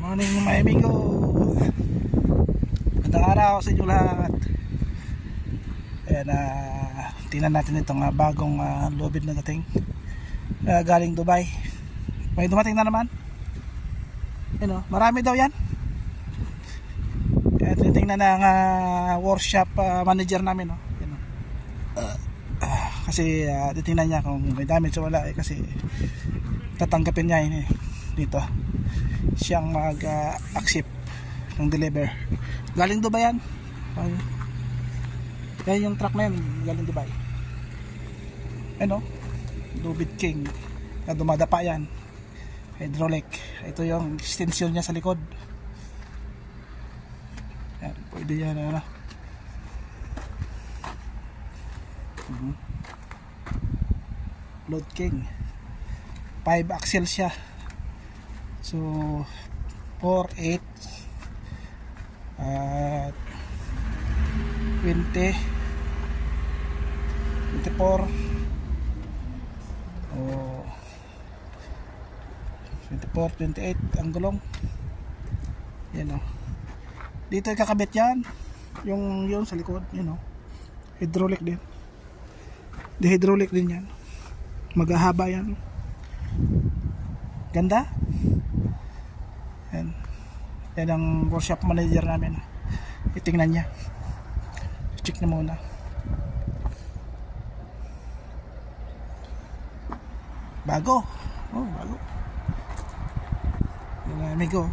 Morning mga amigo. Magandang araw sa inyo lahat. Ayan, tingnan natin itong bagong lobid na dating galing Dubai. May dumating na naman. Marami daw yan. Tinitingnan ng workshop manager namin. Kasi titingnan niya kung may damage o wala kasi tatanggapin niya yun dito. Siyang mag-accept ng deliver. Galing Dubai yan. Yan yung truck na yan, galing Dubai. Lubid King na dumadapa yan, hydraulic. Ito yung extension niya sa likod. Yan, pwede yan Load King 5 axle siya. So 4, 8 20 24 24, 28 ang gulong. Yan dito ikakabit yan yung sa likod, hydraulic din. Di hydraulic din yan, maghahaba yan. Ganda. Yan ang workshop manager namin. Itingnan niya, check na muna. Bago. Bago mga amigo.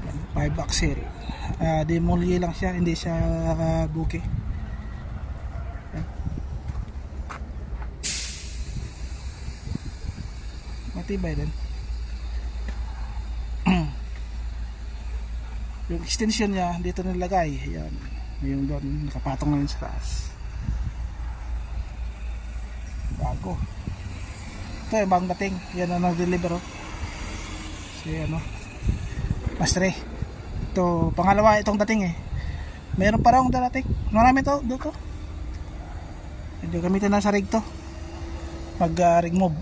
Yan, 5 axle. Demolye lang siya, hindi siya buki. Matibay din. Yung extension niya dito nilagay. Yan, yung doon nakapatong na yun sa taas. Bago. Ito yung bagong dating. Yan ang nag-deliver. So Mastre. Ito pangalawa itong dating meron pa raw ang darating. Marami to dito. Hindi gamitin na sa rig to. Mag rig move.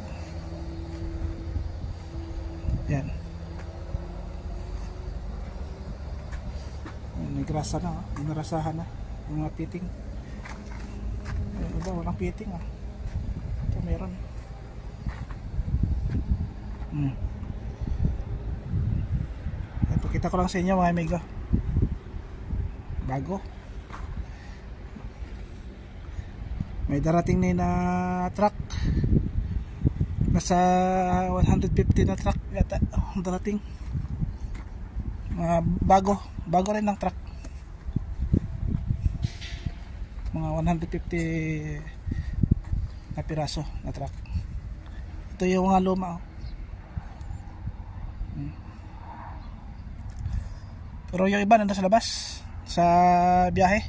Yan. Nagrasa na, narasahan na yung mga fitting. Ito walang fitting Ito meron. Pakita ko lang sa inyo mga amigo. Bago. May darating na truck. Nasa 150 na truck yata darating. Bago rin ng truck. Mga 150 na piraso na truck. Ito yung mga luma. Pero yung iba nandun sa labas sa biyahe.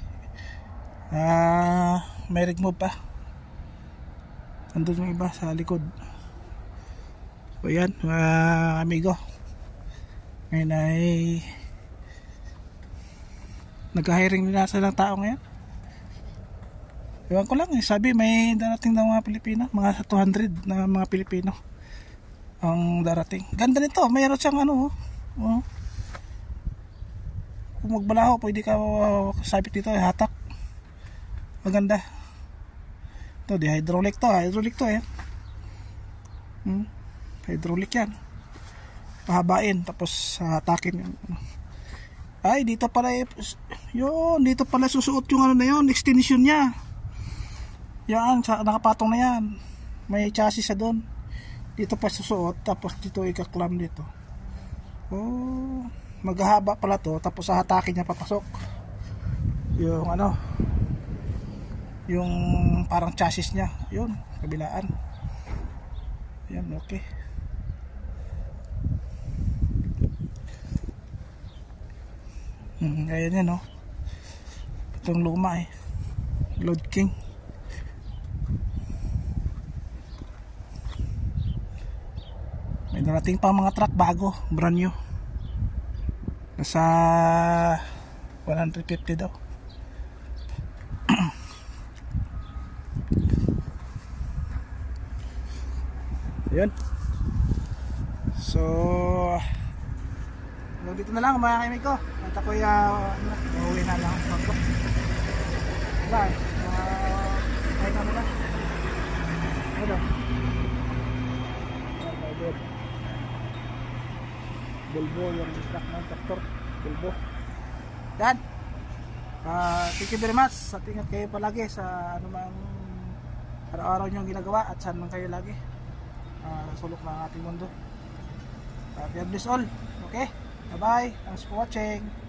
May rig move pa. Nandun yung iba sa likod. So yan mga amigo, ngayon ay nag-hiring nila sa ng tao ngayon. Ewan ko lang sabi may darating ng mga Pilipino, mga 200 na mga Pilipino ang darating. Ganda nito, mayroon siyang kung magbalaho pwede ka sabit dito, hatak. Maganda ito, di hydraulic to hydraulic yan, pahabain tapos hatakin yun. Ay dito pala dito pala susuot yung na yun, extension nya yan, nakapatong na yan, may chassis sa doon, dito pa susuot tapos dito ikaklam dito. Maghahaba pala to tapos hatakin nya papasok yung yung parang chassis nya yun, kabilaan yan. Okay. Ayan yan itong luma Load King. May narating pa mga truck bago, brand new. Nasa 150 daw. Ayun. So dito na lang mga kaibigan ko. At ako'y uuwi na lang ako. Bye. Ay kami na. Ano? Bulbo yung truck ng traktor. Bulbo. Yan. Thank you very much. At ingat kayo palagi sa anumang araw-araw nyo ginagawa at saan man kayo lagi. Sulok ng ating mundo. God bless all. Okay? Bye-bye. Thanks for watching.